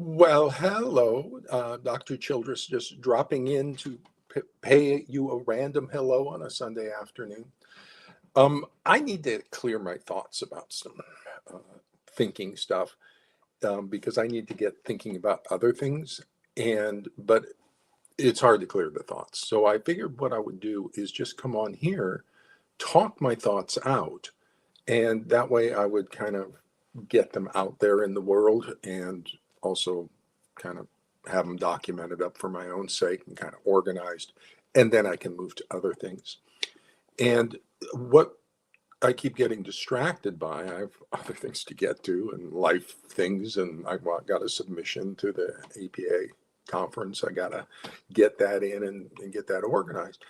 Well, hello, Dr. Childress, just dropping in to pay you a random hello on a Sunday afternoon. I need to clear my thoughts about some uh, thinking stuff because I need to get thinking about other things, but it's hard to clear the thoughts. So I figured what I would do is just come on here, talk my thoughts out, and that way I would kind of get them out there in the world and also kind of have them documented up for my own sake and kind of organized. And then I can move to other things. And what I keep getting distracted by, I have other things to get to and life things. And I've got a submission to the APA conference. I got to get that in and get that organized.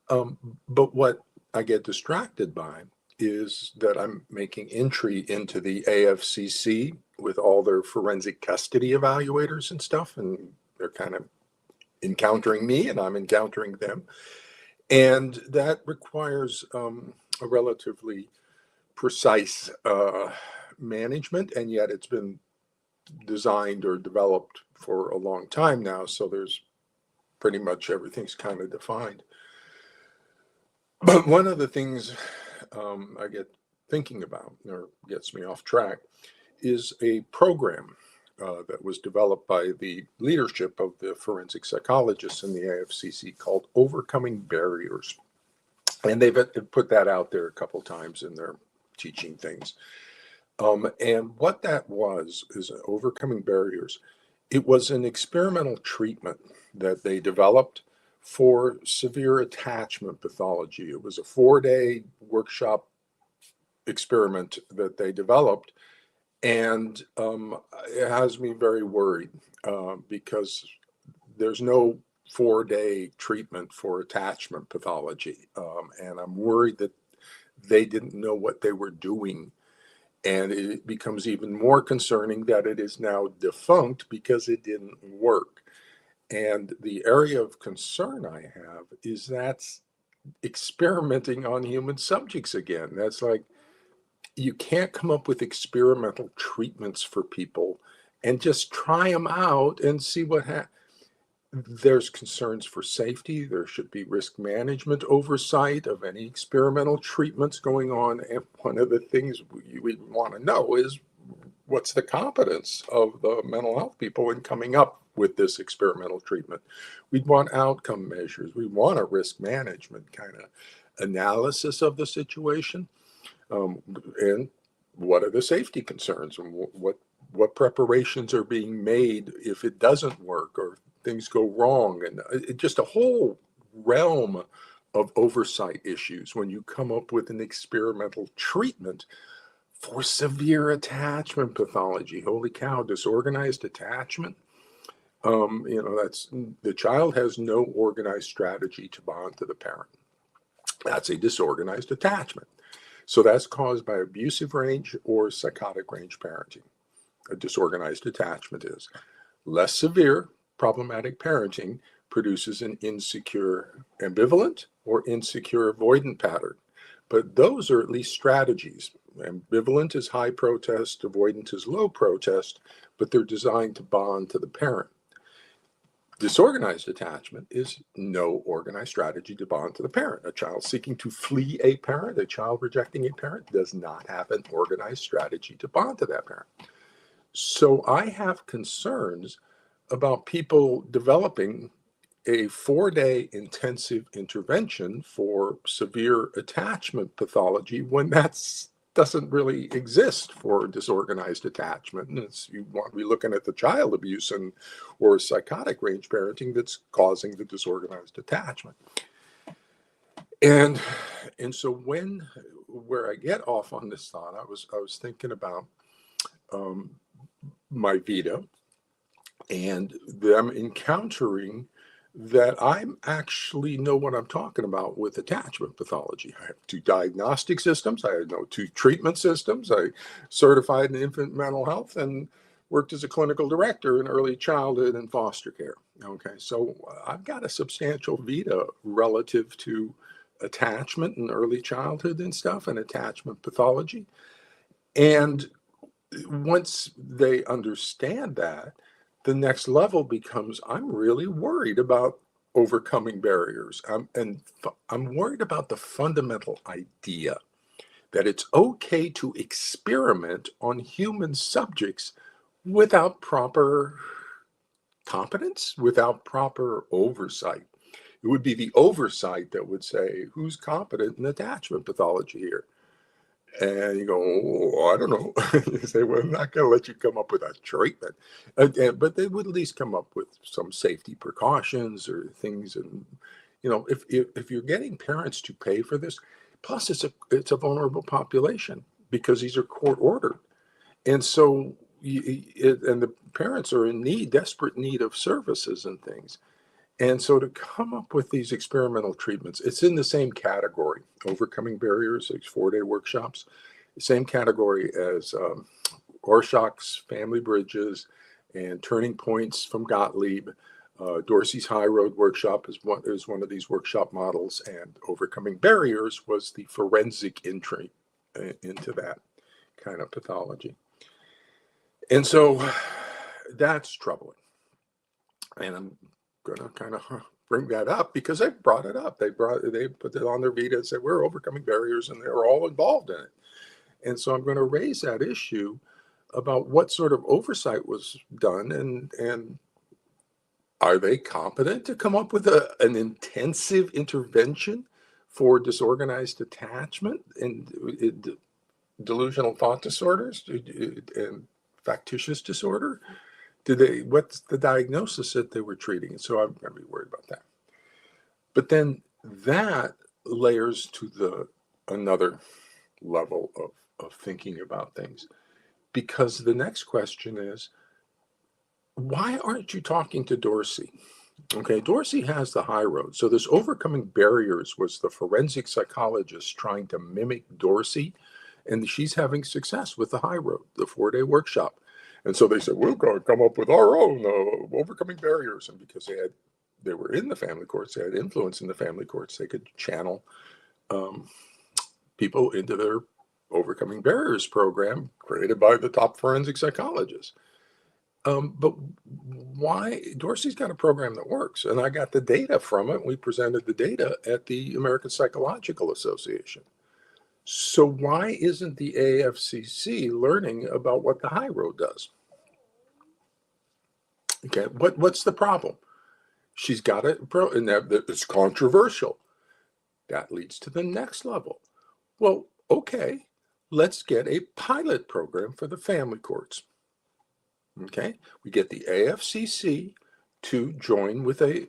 But what I get distracted by is that I'm making entry into the AFCC with all their forensic custody evaluators and stuff, and they're kind of encountering me and I'm encountering them. And that requires a relatively precise management, and yet it's been designed or developed for a long time now, so there's pretty much everything's kind of defined. But one of the things I get thinking about, or gets me off track, is a program that was developed by the leadership of the forensic psychologists in the AFCC called Overcoming Barriers. And they've put that out there a couple times in their teaching things. And what that was is Overcoming Barriers. It was an experimental treatment that they developed for severe attachment pathology. It was a 4-day workshop experiment that they developed, and it has me very worried because there's no 4-day treatment for attachment pathology, and I'm worried that they didn't know what they were doing. And it becomes even more concerning that it is now defunct because it didn't work. And the area of concern I have is that's experimenting on human subjects again. That's like, you can't come up with experimental treatments for people and just try them out and see what happens. There's concerns for safety. There should be risk management oversight of any experimental treatments going on. And one of the things we want to know is what's the competence of the mental health people in coming up with this experimental treatment. We'd want outcome measures. We want a risk management kind of analysis of the situation. And what are the safety concerns, and what preparations are being made if it doesn't work or things go wrong, and just a whole realm of oversight issues when you come up with an experimental treatment for severe attachment pathology. Holy cow, disorganized attachment. That's the child has no organized strategy to bond to the parent. That's a disorganized attachment. So that's caused by abusive range or psychotic range parenting. A disorganized attachment is less severe. Problematic parenting produces an insecure ambivalent or insecure avoidant pattern. But those are at least strategies. Ambivalent is high protest, avoidant is low protest, but they're designed to bond to the parent. Disorganized attachment is no organized strategy to bond to the parent. A child seeking to flee a parent, a child rejecting a parent, does not have an organized strategy to bond to that parent. So I have concerns about people developing a 4-day intensive intervention for severe attachment pathology when that's doesn't really exist for disorganized attachment. And you want to be looking at the child abuse or psychotic range parenting that's causing the disorganized attachment. And so where I get off on this thought, I was thinking about my Vita and them encountering that I actually know what I'm talking about with attachment pathology. I have 2 diagnostic systems. I know 2 treatment systems. I certified in infant mental health and worked as a clinical director in early childhood and foster care. Okay, so I've got a substantial Vita relative to attachment in early childhood and stuff, and attachment pathology. And once they understand that, the next level becomes, I'm really worried about overcoming barriers. I'm worried about the fundamental idea that it's okay to experiment on human subjects without proper competence, without proper oversight. It would be the oversight that would say, who's competent in attachment pathology here? And you go, oh, I don't know. You say, well, I'm not going to let you come up with a treatment. But they would at least come up with some safety precautions or things. And, if you're getting parents to pay for this, plus it's a vulnerable population because these are court ordered. And so, and the parents are in desperate need of services and things. And so to come up with these experimental treatments, it's in the same category, overcoming barriers, like 4-day workshops, same category as Rorschach's Family Bridges and Turning Points from Gottlieb. Dorsey's High Road Workshop is one of these workshop models, and Overcoming Barriers was the forensic entry into that kind of pathology. And so that's troubling. And I'm going to kind of bring that up because they brought it up. They put it on their Vita and said, we're overcoming barriers, and they're all involved in it. And so I'm going to raise that issue about what sort of oversight was done, and are they competent to come up with an intensive intervention for disorganized attachment and delusional thought disorders and factitious disorder? What's the diagnosis that they were treating? So I'm going to be worried about that. But then that layers to another level of thinking about things, because the next question is, why aren't you talking to Dorsey? Okay, Dorsey has the high road. So this overcoming barriers was the forensic psychologist trying to mimic Dorsey, and she's having success with the high road, the 4-day workshop. And so they said, we're going to come up with our own overcoming barriers. And because they were in the family courts, they had influence in the family courts, they could channel people into their overcoming barriers program created by the top forensic psychologists. But why? Dorsey's got a program that works, and I got the data from it. We presented the data at the American Psychological Association. So why isn't the AFCC learning about what the high road does? Okay, what's the problem? She's got it, and it's controversial. That leads to the next level. Well, okay, let's get a pilot program for the family courts. Okay, we get the AFCC to join with a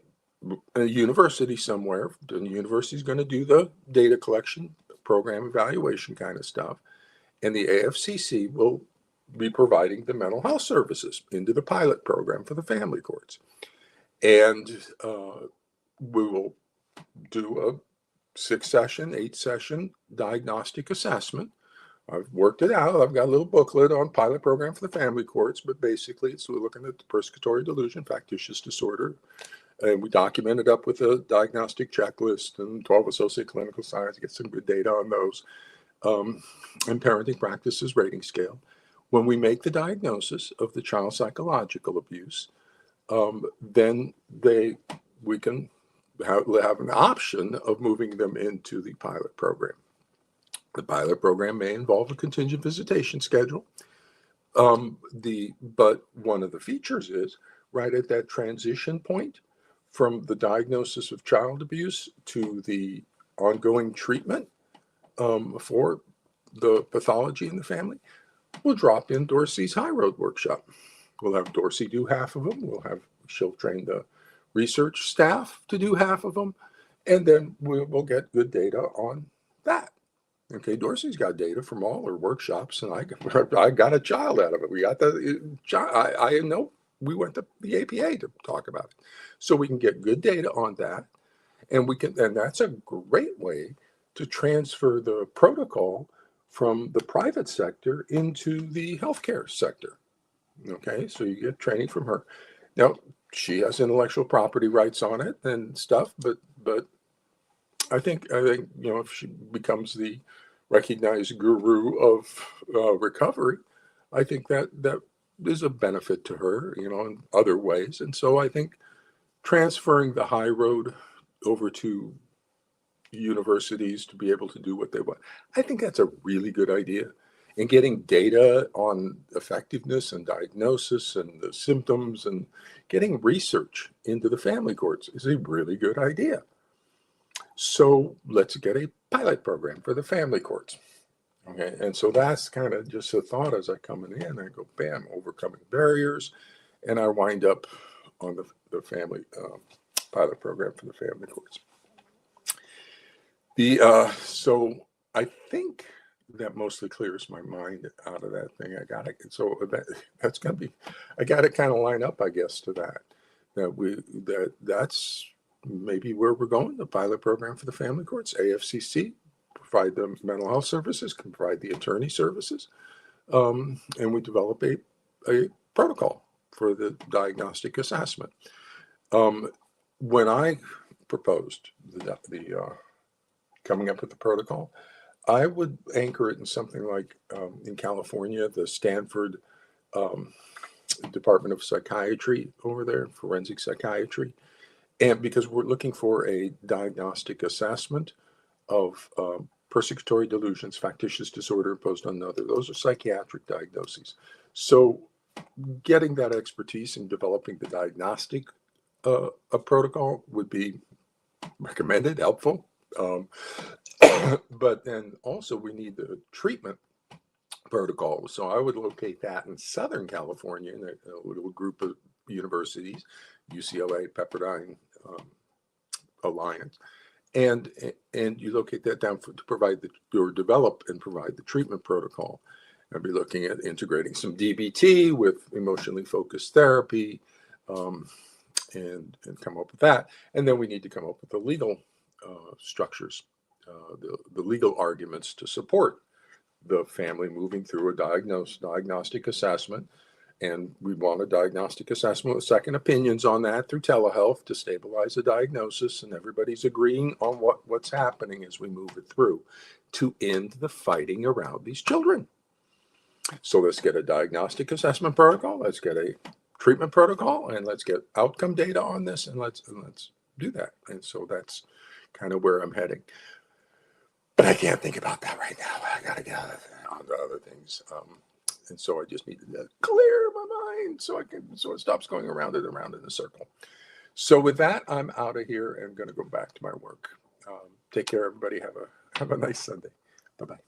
university somewhere. The university is going to do the data collection, program evaluation kind of stuff, and the AFCC will be providing the mental health services into the pilot program for the family courts. And we will do a 6-session, 8-session diagnostic assessment. I've worked it out. I've got a little booklet on pilot program for the family courts, but basically we're looking at the persecutory delusion, factitious disorder, and we document it up with a diagnostic checklist and 12 associate clinical signs, get some good data on those, and parenting practices rating scale. When we make the diagnosis of the child's psychological abuse, then we can have an option of moving them into the pilot program. The pilot program may involve a contingent visitation schedule. But one of the features is right at that transition point from the diagnosis of child abuse to the ongoing treatment for the pathology in the family, we'll drop in Dorsey's High Road Workshop. We'll have Dorsey do half of them. She'll train the research staff to do half of them, and then we'll get good data on that. Okay, Dorsey's got data from all her workshops, and I got a child out of it. We got I know we went to the APA to talk about it, so we can get good data on that, and that's a great way to transfer the protocol from the private sector into the healthcare sector. Okay, so you get training from her. Now she has intellectual property rights on it and stuff, but I think if she becomes the recognized guru of recovery, I think that is a benefit to her, in other ways. And so I think transferring the high road over to universities to be able to do what they want, I think that's a really good idea. And getting data on effectiveness and diagnosis and the symptoms and getting research into the family courts is a really good idea. So let's get a pilot program for the family courts. Okay, and so that's kind of just a thought as I coming in. I go, bam, overcoming barriers, and I wind up on the family pilot program for the family courts. So I think that mostly clears my mind out of that thing. I got it. So that's going to be, I got to kind of line up, I guess, to that's maybe where we're going. The pilot program for the family courts, AFCC, provide the mental health services, can provide the attorney services, and we develop a protocol for the diagnostic assessment. When I proposed the coming up with the protocol, I would anchor it in something like in California, the Stanford Department of Psychiatry over there, forensic psychiatry. And because we're looking for a diagnostic assessment of persecutory delusions, factitious disorder imposed on another, those are psychiatric diagnoses. So getting that expertise in developing the diagnostic protocol would be recommended, helpful. But then also we need the treatment protocol. So I would locate that in Southern California in a little group of universities, UCLA, Pepperdine Alliance, and you locate that down to provide or develop and provide the treatment protocol. I'd be looking at integrating some DBT with emotionally focused therapy, and come up with that. And then we need to come up with the legal structures, the legal arguments to support the family moving through a diagnostic assessment. And we want a diagnostic assessment with second opinions on that through telehealth to stabilize the diagnosis. And everybody's agreeing on what's happening as we move it through to end the fighting around these children. So let's get a diagnostic assessment protocol. Let's get a treatment protocol, and let's get outcome data on this, and let's do that. And so that's kind of where I'm heading. But I can't think about that right now. I got to get on to other things. And so I just need to clear my mind so it stops going around and around in a circle. So with that, I'm out of here and going to go back to my work. Take care, everybody. Have a nice Sunday. Bye-bye.